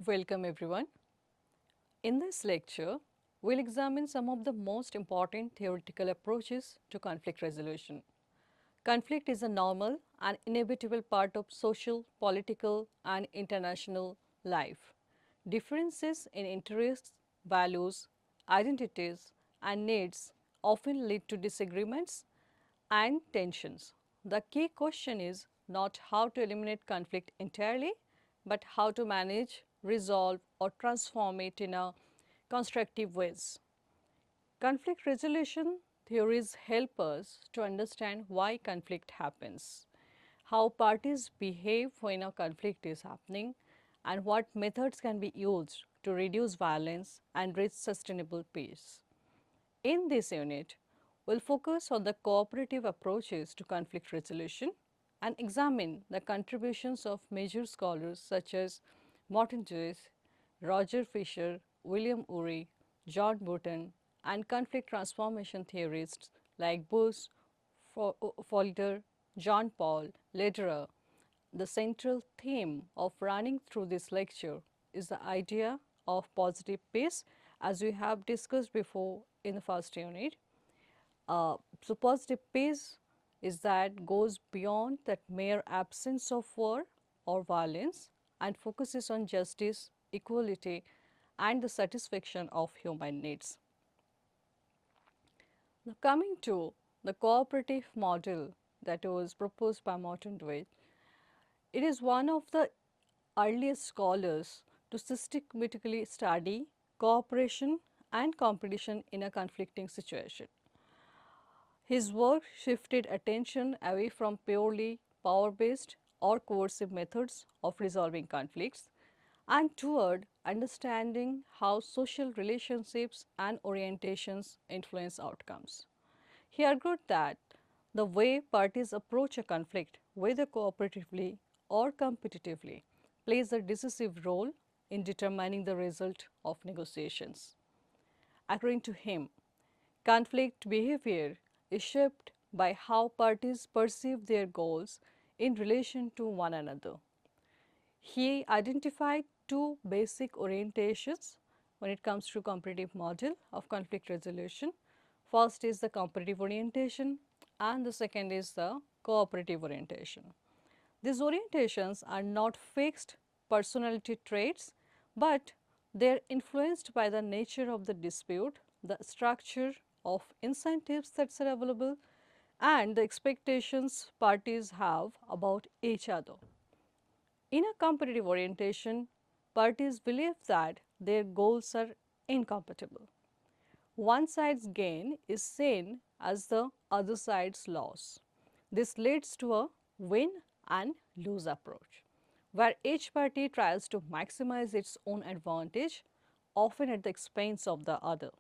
Welcome everyone. In this lecture, we'll examine some of the most important theoretical approaches to conflict resolution. Conflict is a normal and inevitable part of social, political, and international life. Differences in interests, values, identities, and needs often lead to disagreements and tensions. The key question is not how to eliminate conflict entirely, but how to manage, resolve, or transform it in a constructive ways. Conflict resolution theories help us to understand why conflict happens, how parties behave when a conflict is happening, and what methods can be used to reduce violence and reach sustainable peace. In this unit, we'll focus on the cooperative approaches to conflict resolution and examine the contributions of major scholars such as Martin Joyce, Roger Fisher, William Ury, John Burton, and conflict transformation theorists like Bush, Folder, John Paul, Lederer. The central theme of running through this lecture is the idea of positive peace, as we have discussed before in the first unit. So, positive peace is that goes beyond that mere absence of war or violence and focuses on justice, equality, and the satisfaction of human needs. Now, coming to the cooperative model that was proposed by Morton Dwight, it is one of the earliest scholars to systematically study cooperation and competition in a conflicting situation. His work shifted attention away from purely power based or coercive methods of resolving conflicts and toward understanding how social relationships and orientations influence outcomes. He argued that the way parties approach a conflict, whether cooperatively or competitively, plays a decisive role in determining the result of negotiations. According to him, conflict behavior is shaped by how parties perceive their goals in relation to one another. He identified two basic orientations when it comes to competitive model of conflict resolution. First is the competitive orientation and the second is the cooperative orientation. These orientations are not fixed personality traits, but they are influenced by the nature of the dispute, the structure of incentives that are available, and the expectations parties have about each other. In a competitive orientation, parties believe that their goals are incompatible. One side's gain is seen as the other side's loss. This leads to a win and lose approach, where each party tries to maximize its own advantage, often at the expense of the other.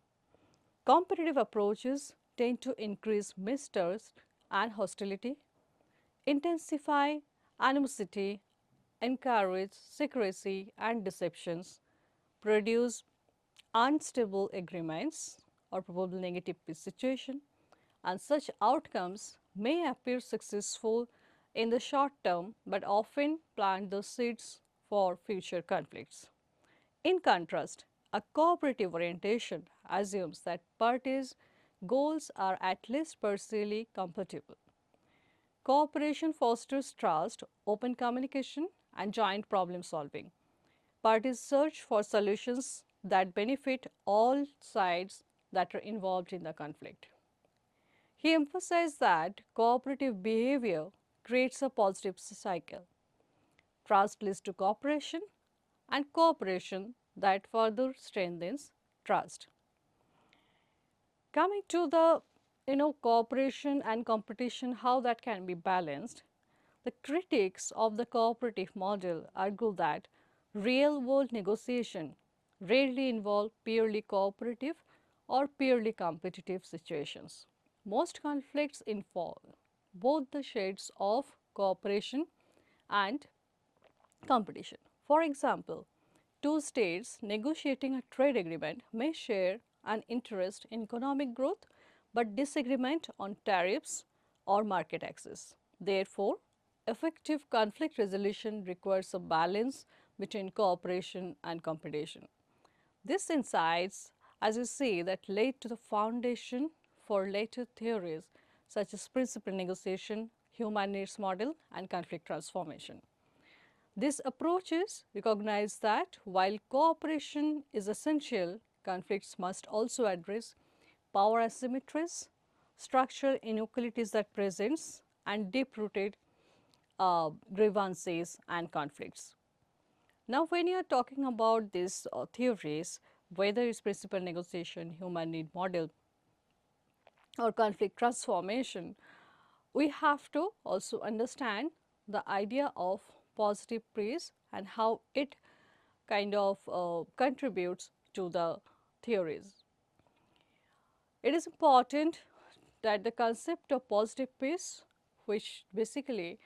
Competitive approaches tend to increase mistrust and hostility, intensify animosity, encourage secrecy and deceptions, produce unstable agreements or probably negative peace situation, and such outcomes may appear successful in the short term but often plant the seeds for future conflicts. In contrast, a cooperative orientation assumes that parties' goals are at least partially compatible. Cooperation fosters trust, open communication, and joint problem solving. Parties search for solutions that benefit all sides that are involved in the conflict. He emphasized that cooperative behavior creates a positive cycle. Trust leads to cooperation, and cooperation that further strengthens trust. Coming to the cooperation and competition, how that can be balanced. The critics of the cooperative model argue that real world negotiation rarely involve purely cooperative or purely competitive situations. Most conflicts involve both the shades of cooperation and competition. For example, two states negotiating a trade agreement may share an interest in economic growth but disagreement on tariffs or market access. Therefore, effective conflict resolution requires a balance between cooperation and competition. These insights, as you see, that laid to the foundation for later theories such as principal negotiation, human needs model, and conflict transformation. These approaches recognize that while cooperation is essential, conflicts must also address power asymmetries, structural inequalities that presents, and deep-rooted grievances and conflicts. Now, when you are talking about these theories, whether it's principal negotiation, human need model, or conflict transformation, we have to also understand the idea of positive praise and how it kind of contributes to the theories. It is important that the concept of positive peace, which basically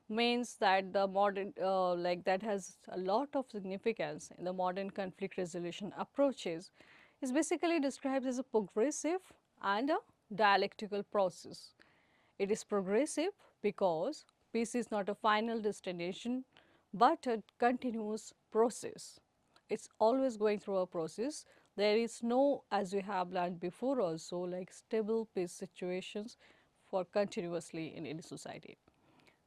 means that the modern like that has a lot of significance in the modern conflict resolution approaches, is basically described as a progressive and a dialectical process. It is progressive because peace is not a final destination but a continuous process. It's always going through a process. There is no, as we have learned before also, like stable peace situations for continuously in any society.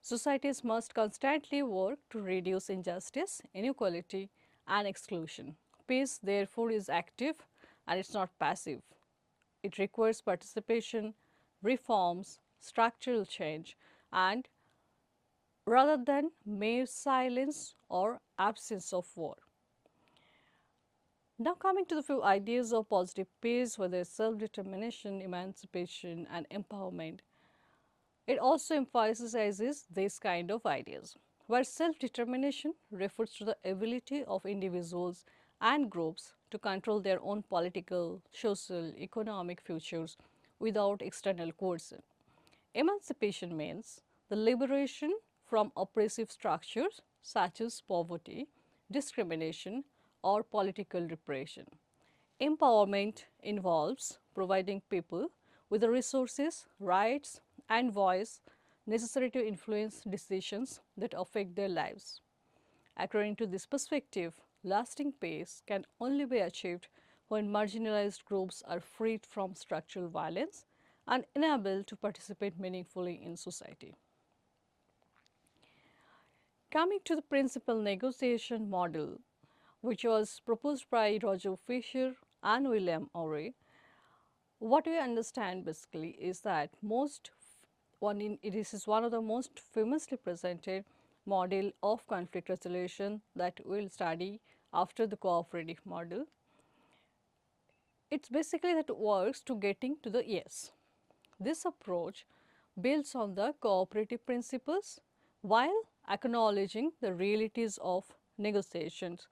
Societies must constantly work to reduce injustice, inequality, and exclusion. Peace, therefore, is active and it's not passive. It requires participation, reforms, structural change, and rather than mere silence or absence of war. Now, coming to the few ideas of positive peace, whether self-determination, emancipation, and empowerment, it also emphasizes these kind of ideas, where self-determination refers to the ability of individuals and groups to control their own political, social, economic futures without external coercion. Emancipation means the liberation from oppressive structures such as poverty, discrimination, or political repression. Empowerment involves providing people with the resources, rights, and voice necessary to influence decisions that affect their lives. According to this perspective, lasting peace can only be achieved when marginalized groups are freed from structural violence and enabled to participate meaningfully in society. Coming to the principal negotiation model, which was proposed by Roger Fisher and William Ury, what we understand basically is that this is one of the most famously presented model of conflict resolution that we will study after the cooperative model. It's basically that works to getting to the yes. This approach builds on the cooperative principles while acknowledging the realities of negotiations.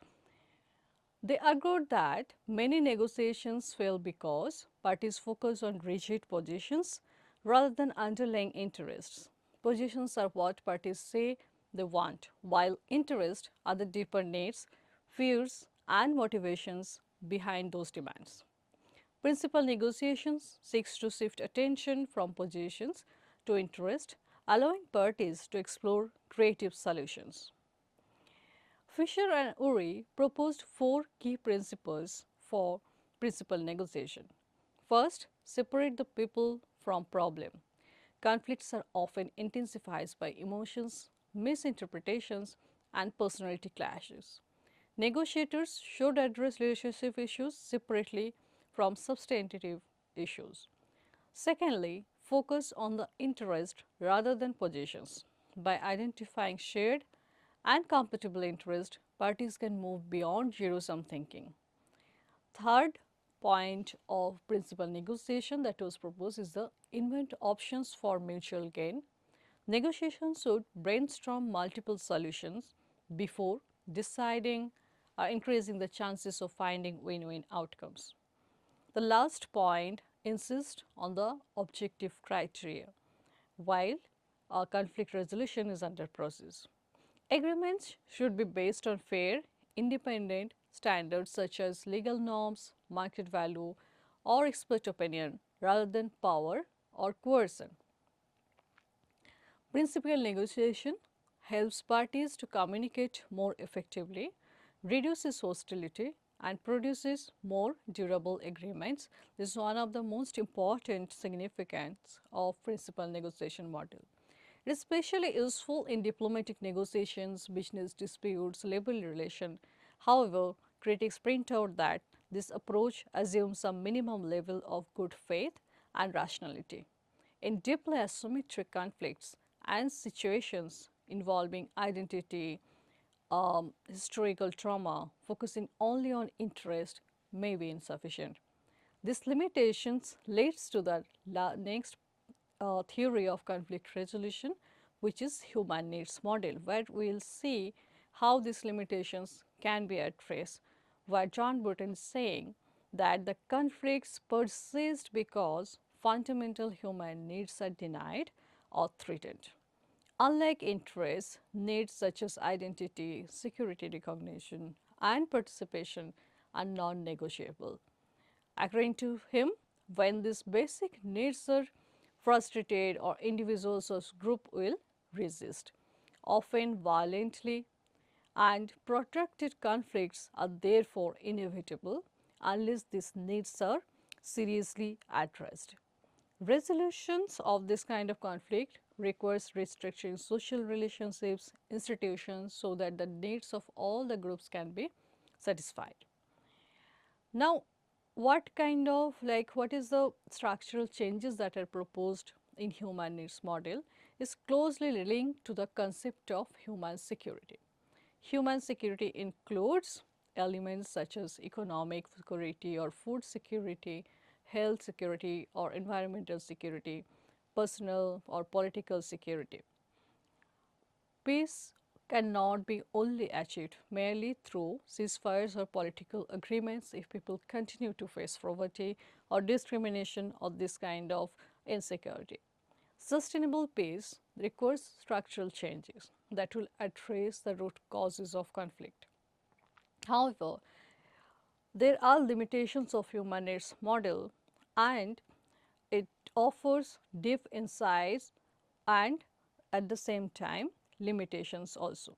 They argued that many negotiations fail because parties focus on rigid positions rather than underlying interests. Positions are what parties say they want, while interests are the deeper needs, fears, and motivations behind those demands. Principal negotiations seeks to shift attention from positions to interest, allowing parties to explore creative solutions. Fisher and Ury proposed four key principles for principal negotiation. First, separate the people from problem. Conflicts are often intensified by emotions, misinterpretations, and personality clashes. Negotiators should address relationship issues separately from substantive issues. Secondly, focus on the interest rather than positions. By identifying shared and compatible interest, parties can move beyond zero-sum thinking. Third point of principal negotiation that was proposed is the invent options for mutual gain. Negotiations should brainstorm multiple solutions before deciding or increasing the chances of finding win-win outcomes. The last point insists on the objective criteria while conflict resolution is under process. Agreements should be based on fair, independent standards such as legal norms, market value, or expert opinion rather than power or coercion. Principal negotiation helps parties to communicate more effectively, reduces hostility, and produces more durable agreements. This is one of the most important significance of principal negotiation model. It is especially useful in diplomatic negotiations, business disputes, labor relation. However, critics point out that this approach assumes some minimum level of good faith and rationality. In deeply asymmetric conflicts and situations involving identity, historical trauma, focusing only on interest may be insufficient. These limitations leads to the next theory of conflict resolution, which is human needs model, where we will see how these limitations can be addressed. Where John Burton is saying that the conflicts persist because fundamental human needs are denied or threatened. Unlike interests, needs such as identity, security recognition, and participation are non negotiable. According to him, when these basic needs are frustrated or individuals or group will resist, often violently, and protracted conflicts are therefore inevitable unless these needs are seriously addressed. Resolutions of this kind of conflict requires restructuring social relationships, institutions so that the needs of all the groups can be satisfied. Now, what is the structural changes that are proposed in human needs model is closely linked to the concept of human security. Human security includes elements such as economic security or food security, health security or environmental security, personal or political security. Peace cannot be only achieved merely through ceasefires or political agreements if people continue to face poverty or discrimination or this kind of insecurity. Sustainable peace requires structural changes that will address the root causes of conflict. However, there are limitations of human needs model and it offers deep insights and at the same time limitations also.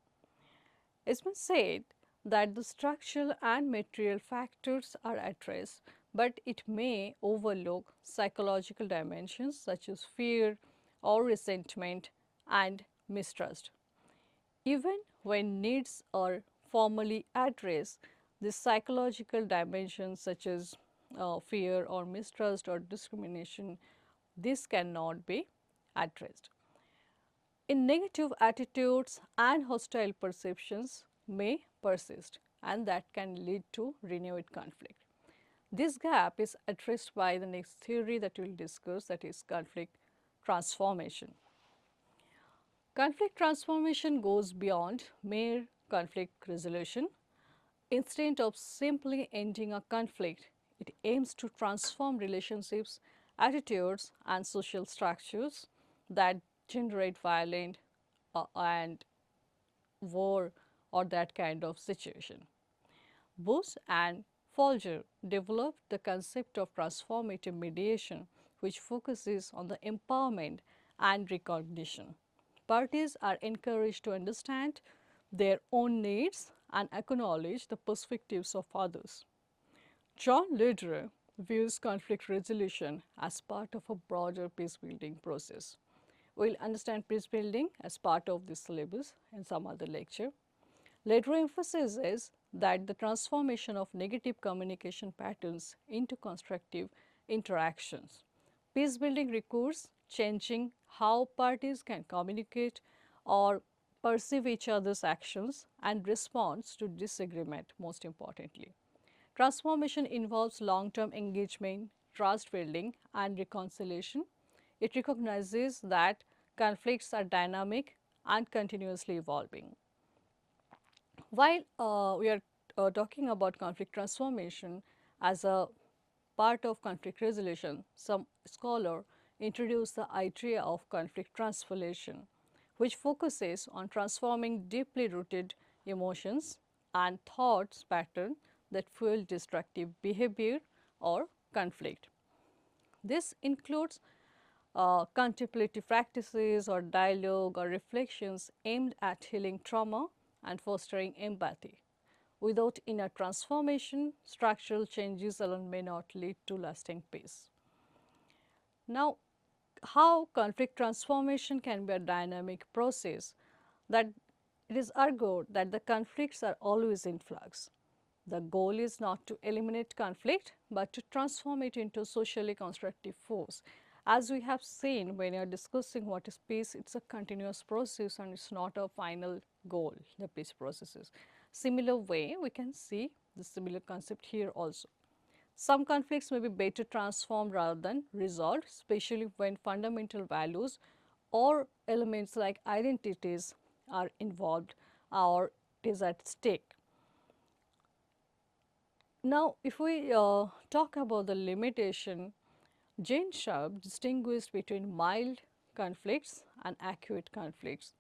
It's been said that the structural and material factors are addressed, but it may overlook psychological dimensions such as fear or resentment and mistrust. Even when needs are formally addressed, the psychological dimensions such as fear or mistrust or discrimination, this cannot be addressed. In negative attitudes and hostile perceptions may persist and that can lead to renewed conflict. This gap is addressed by the next theory that we will discuss, that is conflict transformation. Conflict transformation goes beyond mere conflict resolution. Instead of simply ending a conflict, it aims to transform relationships, attitudes, and social structures that generate violent and war or that kind of situation. Bush and Folger developed the concept of transformative mediation, which focuses on the empowerment and recognition. Parties are encouraged to understand their own needs and acknowledge the perspectives of others. John Lederer views conflict resolution as part of a broader peace building process. We will understand peace building as part of this syllabus in some other lecture. Lederer emphasizes that the transformation of negative communication patterns into constructive interactions. Peace building requires changing how parties can communicate or perceive each other's actions and response to disagreement, most importantly. Transformation involves long-term engagement, trust building and reconciliation. It recognizes that conflicts are dynamic and continuously evolving. While we are talking about conflict transformation as a part of conflict resolution, some scholars introduce the idea of conflict transformation, which focuses on transforming deeply rooted emotions and thoughts pattern that fuel destructive behavior or conflict. This includes contemplative practices or dialogue or reflections aimed at healing trauma and fostering empathy. Without inner transformation, structural changes alone may not lead to lasting peace. Now, how conflict transformation can be a dynamic process, that it is argued that the conflicts are always in flux. The goal is not to eliminate conflict, but to transform it into socially constructive force. As we have seen when you are discussing what is peace, it's a continuous process and it's not a final goal, the peace processes. Similar way, we can see the similar concept here also. Some conflicts may be better transformed rather than resolved, especially when fundamental values or elements like identities are involved or it is at stake. Now, if we talk about the limitation, Jane Sharp distinguished between mild conflicts and acute conflicts.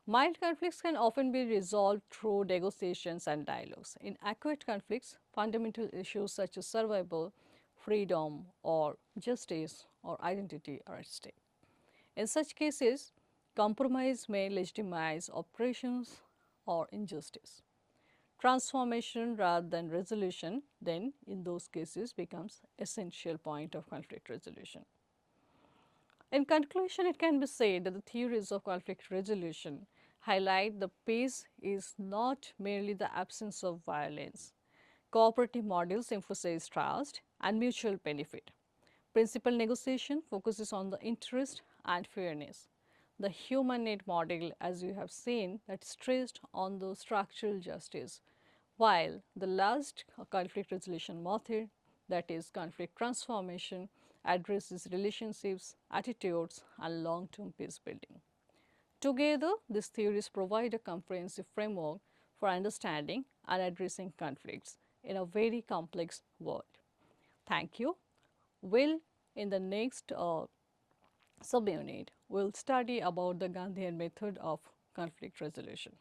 Mild conflicts can often be resolved through negotiations and dialogues. In acute conflicts, fundamental issues such as survival, freedom, or justice or identity are at stake. In such cases, compromise may legitimize oppressions or injustice. Transformation rather than resolution then in those cases becomes essential point of conflict resolution. In conclusion, it can be said that the theories of conflict resolution highlight the peace is not merely the absence of violence. Cooperative models emphasize trust and mutual benefit. Principal negotiation focuses on the interest and fairness. The human need model, as you have seen, that stressed on the structural justice, while the last conflict resolution method, that is conflict transformation, addresses relationships, attitudes, and long-term peace building. Together, these theories provide a comprehensive framework for understanding and addressing conflicts in a very complex world. Thank you. Will in the next subunit, we'll study about the Gandhian method of conflict resolution.